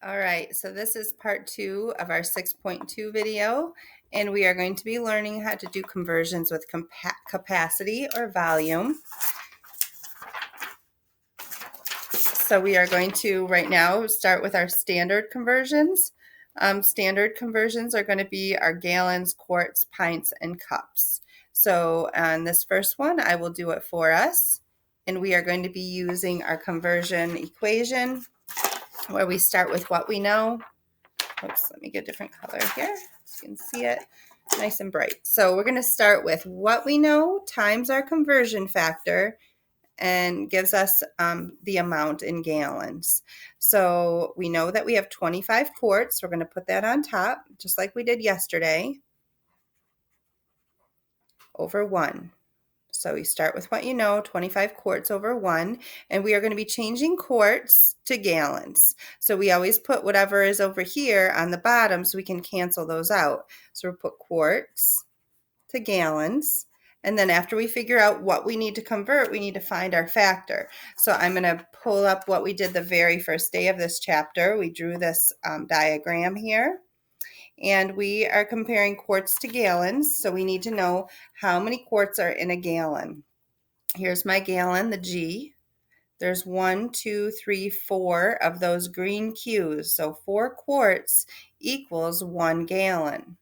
All right, so this is part 2 of our 6.2 video, and we are going to be learning how to do conversions with capacity or volume. So we are going to right now start with our standard conversions. Standard conversions are going to be our gallons, quarts, pints, and cups. So on this first one, I will do it for us, and we are going to be using our conversion equation where we start with what we know. Oops, let me get a different color here so you can see it nice and bright. So we're going to start with what we know times our conversion factor and gives us the amount in gallons. So we know that we have 25 quarts. We're going to put that on top just like we did yesterday over 1. So we start with what you know, 25 quarts over 1, and we are going to be changing quarts to gallons. So we always put whatever is over here on the bottom so we can cancel those out. So we'll put quarts to gallons, and then after we figure out what we need to convert, we need to find our factor. So I'm going to pull up what we did the very first day of this chapter. We drew this diagram here. And we are comparing quarts to gallons, so we need to know how many quarts are in a gallon. Here's my gallon, the G. There's 1, 2, 3, 4 of those green Q's, so 4 quarts equals 1 gallon.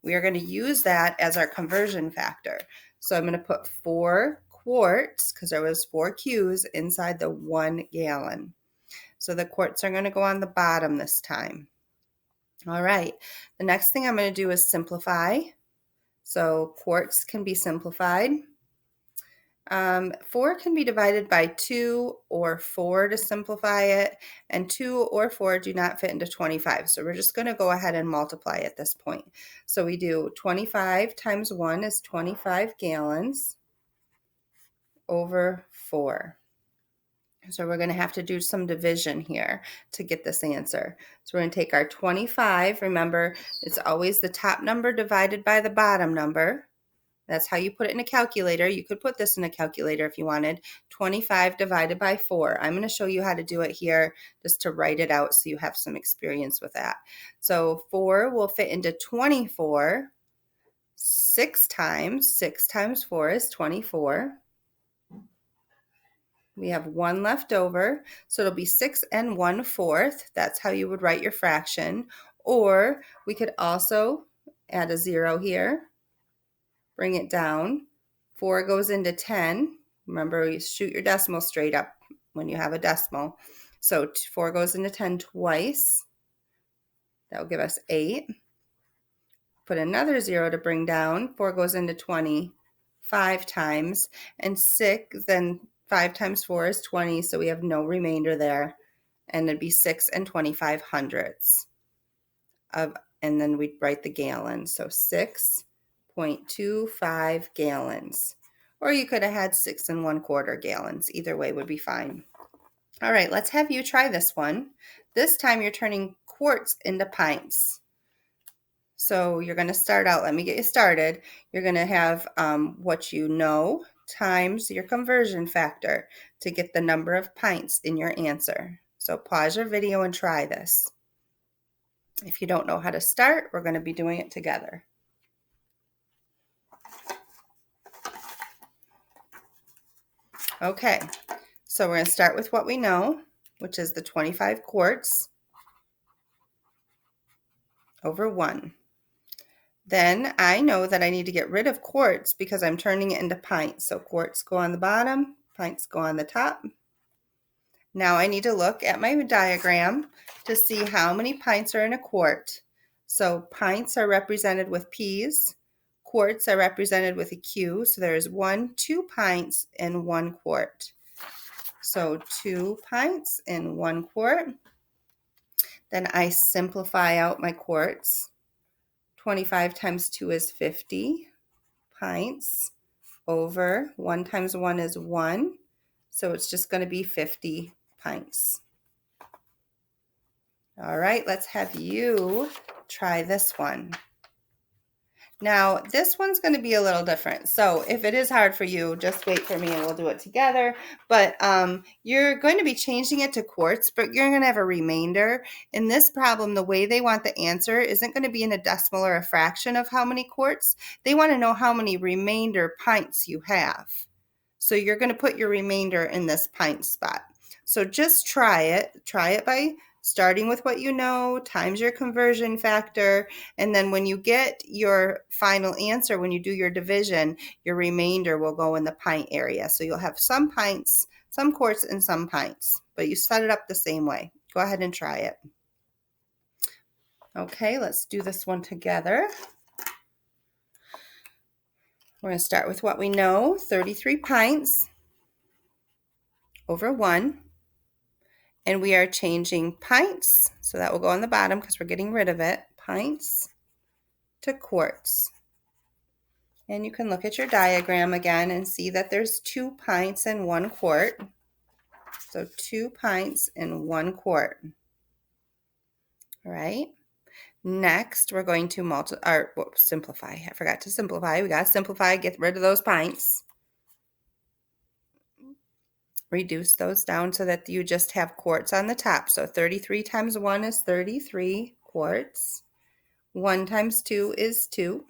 We are going to use that as our conversion factor. So I'm going to put 4 quarts, because there was 4 Q's inside the 1 gallon. So the quarts are going to go on the bottom this time. All right, the next thing I'm going to do is simplify. So quarts can be simplified. 4 can be divided by 2 or 4 to simplify it, and 2 or 4 do not fit into 25. So we're just going to go ahead and multiply at this point. So we do 25 times 1 is 25 gallons over 4. So we're going to have to do some division here to get this answer. So we're going to take our 25. Remember, it's always the top number divided by the bottom number. That's how you put it in a calculator. You could put this in a calculator if you wanted. 25 divided by 4. I'm going to show you how to do it here just to write it out so you have some experience with that. So 4 will fit into 24 6 times. 6 times 4 is 24. We have 1 left over, so it'll be 6 1/4. That's how you would write your fraction. Or we could also add a 0 here, bring it down. 4 goes into 10. Remember, you shoot your decimal straight up when you have a decimal. So 4 goes into 10 twice. That will give us 8. Put another 0 to bring down. 4 goes into 20 5 times. And 6, then 5 times 4 is 20, so we have no remainder there. And it'd be 6 25/100ths. And then we'd write the gallons. So 6.25 gallons. Or you could have had 6 1/4 gallons. Either way would be fine. All right, let's have you try this one. This time you're turning quarts into pints. So you're going to start out, let me get you started. You're going to have what you know times your conversion factor to get the number of pints in your answer. So pause your video and try this. If you don't know how to start, we're going to be doing it together. Okay, so we're going to start with what we know, which is the 25 quarts over 1. Then I know that I need to get rid of quarts because I'm turning it into pints. So quarts go on the bottom, pints go on the top. Now I need to look at my diagram to see how many pints are in a quart. So pints are represented with P's, quarts are represented with a Q. So there's 2 pints in 1 quart. So 2 pints in 1 quart. Then I simplify out my quarts. 25 times 2 is 50 pints over 1 times 1 is 1. So it's just going to be 50 pints. All right, let's have you try this one. Now, this one's going to be a little different. So if it is hard for you, just wait for me and we'll do it together. But you're going to be changing it to quarts, but you're going to have a remainder. In this problem, the way they want the answer isn't going to be in a decimal or a fraction of how many quarts. They want to know how many remainder pints you have. So you're going to put your remainder in this pint spot. So just try it. Try it by starting with what you know, times your conversion factor, and then when you get your final answer, when you do your division, your remainder will go in the pint area. So you'll have some pints, some quarts, and some pints, but you set it up the same way. Go ahead and try it. Okay, let's do this one together. We're going to start with what we know, 33 pints over 1. And we are changing pints, so that will go on the bottom because we're getting rid of it, pints to quarts. And you can look at your diagram again and see that there's 2 pints and 1 quart. So 2 pints and 1 quart. All right. Next, we're going to simplify. I forgot to simplify. We got to simplify, get rid of those pints. Reduce those down so that you just have quarts on the top. So 33 times 1 is 33 quarts. 1 times 2 is 2.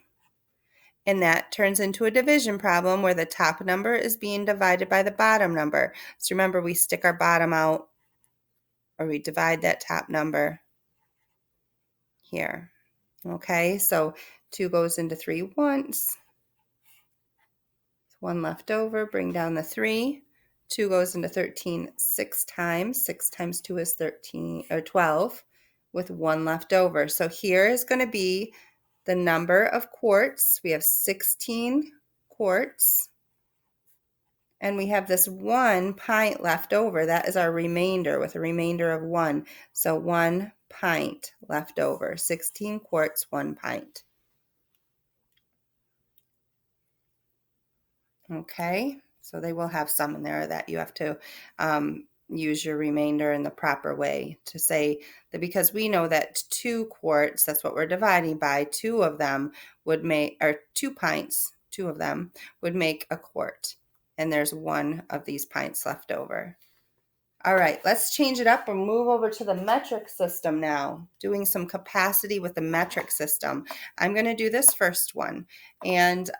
And that turns into a division problem where the top number is being divided by the bottom number. So remember, we stick our bottom out, or we divide that top number here. Okay, so 2 goes into 3 once. 1 left over, bring down the 3. 2 goes into 13 6 times. 6 times 2 is 13 or 12 with 1 left over. So here is going to be the number of quarts. We have 16 quarts. And we have this 1 pint left over. That is our remainder with a remainder of 1. So 1 pint left over. 16 quarts, 1 pint. Okay, so they will have some in there that you have to use your remainder in the proper way to say that, because we know that 2 quarts, that's what we're dividing by, 2 of them would make, or 2 pints, 2 of them would make a quart. And there's 1 of these pints left over. All right, let's change it up and move over to the metric system now, doing some capacity with the metric system. I'm going to do this first one. And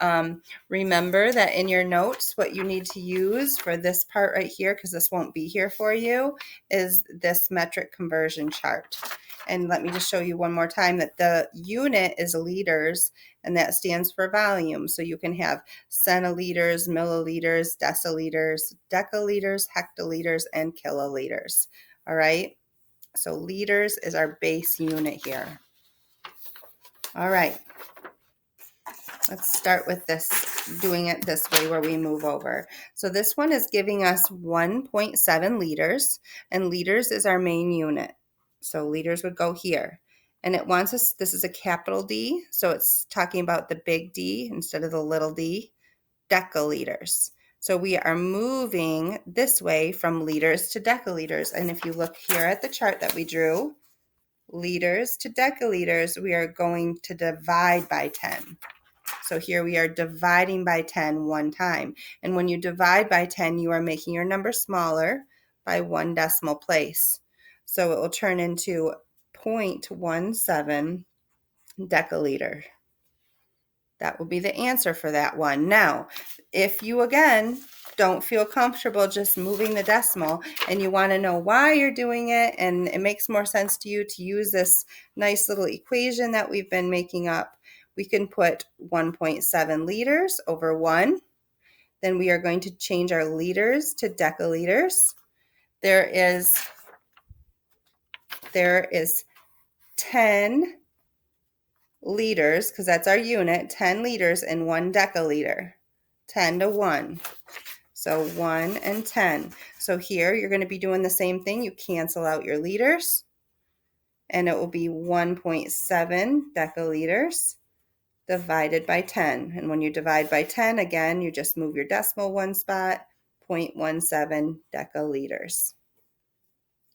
remember that in your notes, what you need to use for this part right here, because this won't be here for you, is this metric conversion chart. And let me just show you one more time that the unit is liters, and that stands for volume. So you can have centiliters, milliliters, deciliters, decaliters, hectoliters, and kiloliters. All right. So liters is our base unit here. All right. Let's start with this, doing it this way where we move over. So this one is giving us 1.7 liters, and liters is our main unit. So liters would go here. And it wants us, this is a capital D, so it's talking about the big D instead of the little d, decaliters. So we are moving this way from liters to decaliters. And if you look here at the chart that we drew, liters to decaliters, we are going to divide by 10. So here we are dividing by 10 one time. And when you divide by 10, you are making your number smaller by 1 decimal place. So it will turn into 0.17 deciliter. That will be the answer for that one. Now, if you, again, don't feel comfortable just moving the decimal and you want to know why you're doing it, and it makes more sense to you to use this nice little equation that we've been making up, we can put 1.7 liters over 1. Then we are going to change our liters to decaliters. There is 10 liters, because that's our unit, 10 liters in 1 deciliter, 10 to 1. So 1 and 10. So here you're going to be doing the same thing. You cancel out your liters, and it will be 1.7 deciliters divided by 10. And when you divide by 10, again, you just move your decimal 1 spot, 0.17 deciliters.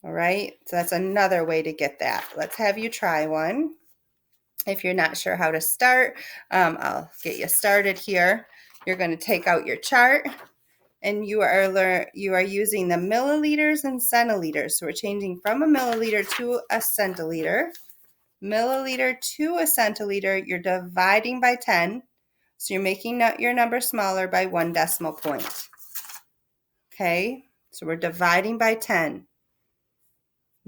All right, so that's another way to get that. Let's have you try one. If you're not sure how to start, I'll get you started here. You're going to take out your chart, and you are using the milliliters and centiliters. So we're changing from a milliliter to a centiliter. Milliliter to a centiliter, you're dividing by 10. So you're making your number smaller by 1 decimal point. Okay, so we're dividing by 10.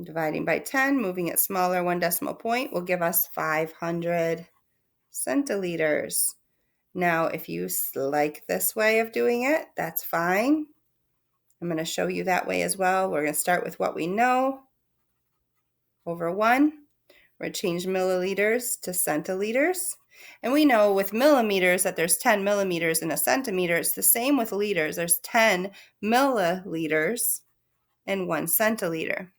Dividing by 10, moving it smaller 1 decimal point will give us 500 centiliters. Now, if you like this way of doing it, that's fine. I'm going to show you that way as well. We're going to start with what we know over 1. We're going to change milliliters to centiliters. And we know with millimeters that there's 10 millimeters in a centimeter. It's the same with liters. There's 10 milliliters in 1 centiliter.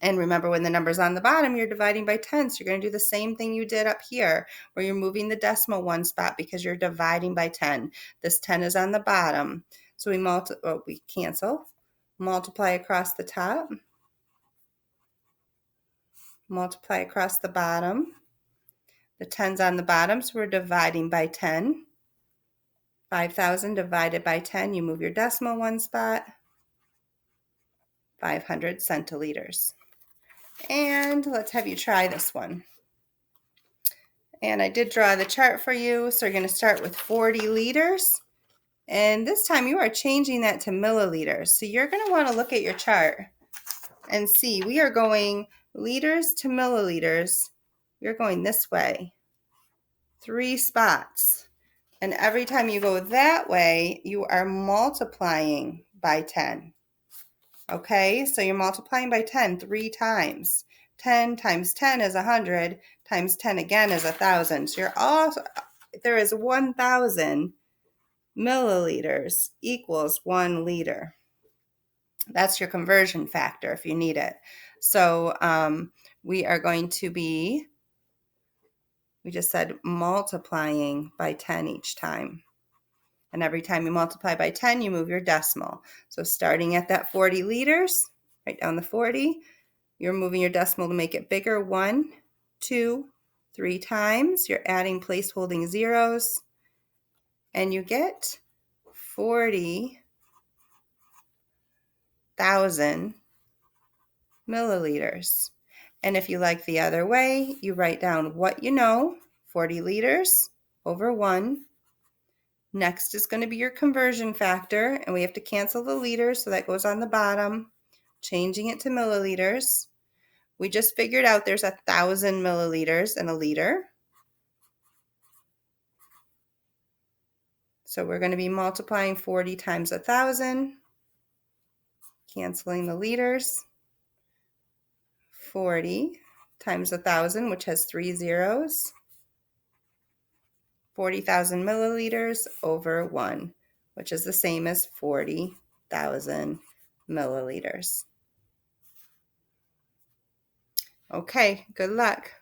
And remember, when the number's on the bottom, you're dividing by 10. So you're going to do the same thing you did up here, where you're moving the decimal 1 spot because you're dividing by 10. This 10 is on the bottom. So we cancel, multiply across the top, multiply across the bottom. The 10's on the bottom, so we're dividing by 10. 5,000 divided by 10, you move your decimal 1 spot, 500 centiliters. And let's have you try this one. And I did draw the chart for you, so you're going to start with 40 liters. And this time you are changing that to milliliters. So you're going to want to look at your chart and see, we are going liters to milliliters. You're going this way, 3 spots. And every time you go that way, you are multiplying by 10. Okay, so you're multiplying by 10 3 times. 10 times 10 is 100, times 10 again is 1,000. So there is 1,000 milliliters equals 1 liter. That's your conversion factor if you need it. So we are going to be, we just said multiplying by 10 each time. And every time you multiply by 10, you move your decimal. So starting at that 40 liters, write down the 40, you're moving your decimal to make it bigger. 1, 2, 3 times. You're adding place holding zeros, and you get 40,000 milliliters. And if you like the other way, you write down what you know, 40 liters over 1. Next is going to be your conversion factor, and we have to cancel the liters, so that goes on the bottom, changing it to milliliters. We just figured out there's 1,000 milliliters in a liter. So we're going to be multiplying 40 times 1,000, canceling the liters. 40 times 1,000, which has 3 zeros. 40,000 milliliters over 1, which is the same as 40,000 milliliters. Okay, good luck.